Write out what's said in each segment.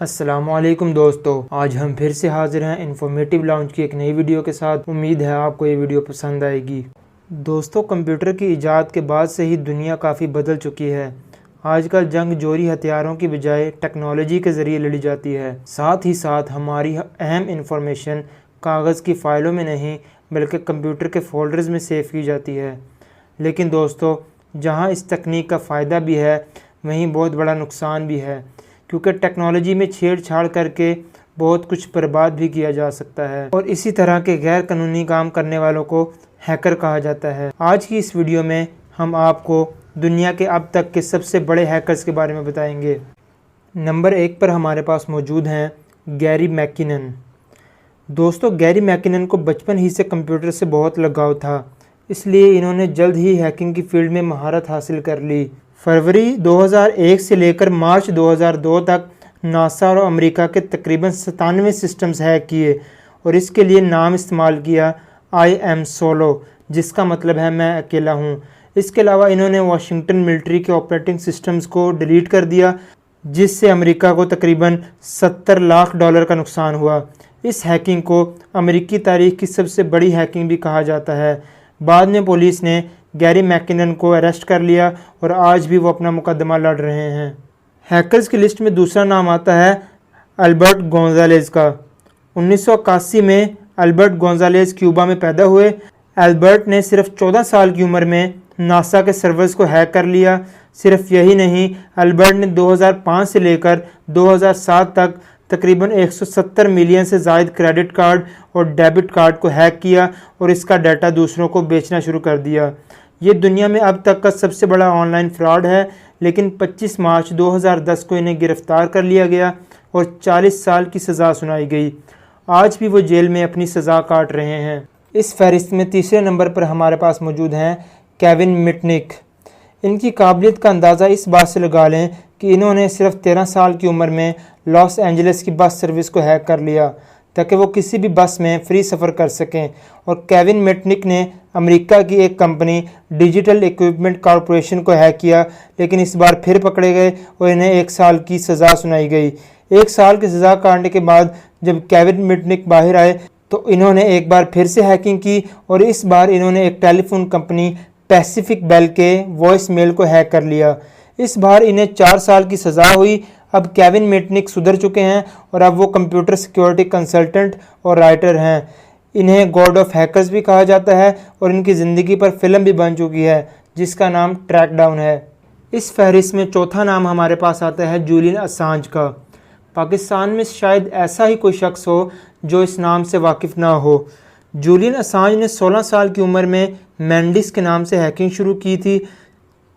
अस्सलामुअलैकुम दोस्तों, आज हम फिर से हाजिर हैं इन्फॉर्मेटिव लॉन्च की एक नई वीडियो के साथ। उम्मीद है आपको ये वीडियो पसंद आएगी। दोस्तों, कंप्यूटर की इजाद के बाद से ही दुनिया काफ़ी बदल चुकी है। आजकल जंग जोरी हथियारों की बजाय टेक्नोलॉजी के ज़रिए लड़ी जाती है। साथ ही साथ हमारी अहम इंफॉर्मेशन कागज़ की फ़ाइलों में नहीं बल्कि कंप्यूटर के फोल्डर्स में सेव की जाती है। लेकिन दोस्तों, जहाँ इस तकनीक का फ़ायदा भी है वहीं बहुत बड़ा नुकसान भी है, क्योंकि टेक्नोलॉजी में छेड़छाड़ करके बहुत कुछ बर्बाद भी किया जा सकता है और इसी तरह के गैर कानूनी काम करने वालों को हैकर कहा जाता है। आज की इस वीडियो में हम आपको दुनिया के अब तक के सबसे बड़े हैकर्स के बारे में बताएंगे। नंबर 1 पर हमारे पास मौजूद हैं गैरी मैकिनन। दोस्तों, गैरी मैकिनन को बचपन ही से कंप्यूटर से बहुत लगाव था, इसलिए इन्होंने जल्द ही हैकिंग की फील्ड में महारत हासिल कर ली। फरवरी 2001 से लेकर मार्च 2002 तक नासा और अमेरिका के तकरीबन 97 सिस्टम्स हैक किए और इसके लिए नाम इस्तेमाल किया आई एम सोलो, जिसका मतलब है मैं अकेला हूँ। इसके अलावा इन्होंने वाशिंगटन मिलिट्री के ऑपरेटिंग सिस्टम्स को डिलीट कर दिया, जिससे अमेरिका को तकरीबन $70 लाख का नुकसान हुआ। इस हैकिंग को अमेरिकी तारीख की सबसे बड़ी हैकिंग भी कहा जाता है। बाद में पुलिस ने गैरी मैकिनन को अरेस्ट कर लिया और आज भी वो अपना मुकदमा लड़ रहे हैं। हैकर्स की लिस्ट में दूसरा नाम आता है अल्बर्ट गोंजालेज का। 1981 में अल्बर्ट गोंजालेज क्यूबा में पैदा हुए। अल्बर्ट ने सिर्फ 14 साल की उम्र में नासा के सर्वर्स को हैक कर लिया। सिर्फ यही नहीं, अल्बर्ट ने 2005 से लेकर 2007 तक तकरीबन 170 मिलियन से ज़ायद क्रेडिट कार्ड और डेबिट कार्ड को हैक किया और इसका डाटा दूसरों को बेचना शुरू कर दिया। ये दुनिया में अब तक का सबसे बड़ा ऑनलाइन फ्रॉड है, लेकिन 25 मार्च 2010 को इन्हें गिरफ्तार कर लिया गया और 40 साल की सज़ा सुनाई गई। आज भी वो जेल में अपनी सज़ा काट रहे हैं। इस फहरिस्त में तीसरे नंबर पर हमारे पास मौजूद हैं केविन मिटनिक। इनकी काबिलियत का अंदाज़ा इस बात से लगा लें कि इन्होंने सिर्फ 13 साल की उम्र में लॉस एंजलिस की बस सर्विस को हैक कर लिया ताकि वो किसी भी बस में फ्री सफ़र कर सकें। और केविन मिटनिक ने अमेरिका की एक कंपनी डिजिटल इक्विपमेंट कॉरपोरेशन को हैक किया, लेकिन इस बार फिर पकड़े गए और इन्हें 1 साल की सज़ा सुनाई गई। 1 साल की सज़ा काटने के बाद जब केविन मिटनिक बाहर आए तो इन्होंने एक बार फिर से हैकिंग की और इस बार इन्होंने एक टेलीफोन कंपनी पैसिफिक बेल के वॉइस मेल को हैक कर लिया। इस बार इन्हें 4 साल की सज़ा हुई। अब केविन मिटनिक सुधर चुके हैं और अब वो कंप्यूटर सिक्योरिटी कंसल्टेंट और राइटर हैं। इन्हें गॉड ऑफ हैकर्स भी कहा जाता है और इनकी ज़िंदगी पर फिल्म भी बन चुकी है जिसका नाम ट्रैकडाउन है। इस फहरिस्त में चौथा नाम हमारे पास आता है जूलियन असांज का। पाकिस्तान में शायद ऐसा ही कोई शख्स हो जो इस नाम से वाकिफ़ ना हो। जूलियन असांज ने 16 साल की उम्र में मैंडिस के नाम से हैकिंग शुरू की थी।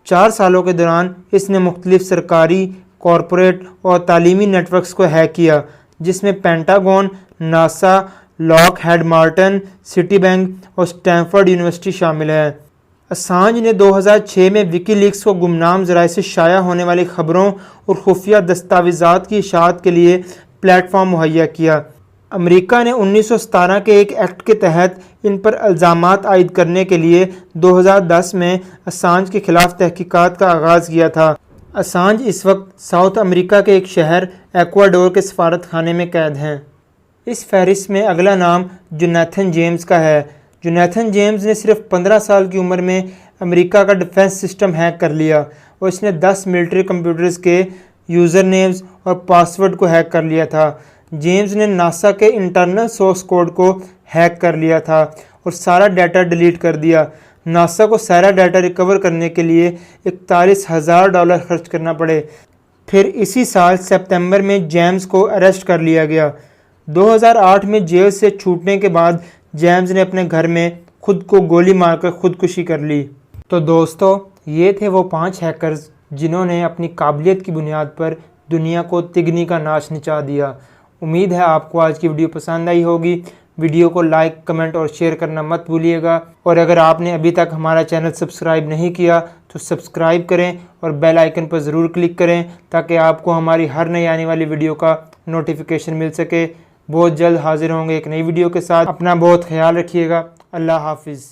4 सालों के दौरान इसने मुख्तलिफ सरकारी, कॉरपोरेट और तालीमी नेटवर्क्स को हैक किया, जिसमें pentagon, NASA, Lockheed Martin, city bank और स्टैनफोर्ड यूनिवर्सिटी शामिल है। असांज ने 2006 में विकीलीक्स को गुमनाम ज़राए से शाया होने वाली खबरों और खुफिया दस्तावेज़ात की इशाअत के लिए प्लेटफॉर्म मुहैया किया। अमेरिका ने 1917 के एक एक्ट के तहत इन पर इल्ज़ामात आयद करने के लिए 2010 में असांज के खिलाफ तहकीकात का आगाज़ किया था। असांज इस वक्त साउथ अमेरिका के एक शहर एक्वाडोर के सफारत खाने में कैद हैं। इस फहरिस्त में अगला नाम जोनाथन जेम्स का है। जोनाथन जेम्स ने सिर्फ 15 साल की उम्र में अमेरिका का डिफेंस सिस्टम हैक कर लिया और इसने 10 मिलिट्री कंप्यूटर्स के यूज़र नेम्स और पासवर्ड को हैक कर लिया था। जेम्स ने नासा के इंटरनल सोर्स कोड को हैक कर लिया था और सारा डाटा डिलीट कर दिया। नासा को सारा डाटा रिकवर करने के लिए $41,000 खर्च करना पड़े। फिर इसी साल सितंबर में जेम्स को अरेस्ट कर लिया गया। 2008 में जेल से छूटने के बाद जेम्स ने अपने घर में खुद को गोली मारकर खुदकुशी कर ली। तो दोस्तों, ये थे वो 5 हैकर्स जिन्होंने अपनी काबिलियत की बुनियाद पर दुनिया को तिगनी का नाच नचा दिया। उम्मीद है आपको आज की वीडियो पसंद आई होगी। वीडियो को लाइक, कमेंट और शेयर करना मत भूलिएगा और अगर आपने अभी तक हमारा चैनल सब्सक्राइब नहीं किया तो सब्सक्राइब करें और बेल आइकन पर ज़रूर क्लिक करें ताकि आपको हमारी हर नई आने वाली वीडियो का नोटिफिकेशन मिल सके। बहुत जल्द हाजिर होंगे एक नई वीडियो के साथ। अपना बहुत ख्याल रखिएगा। अल्लाह हाफिज़।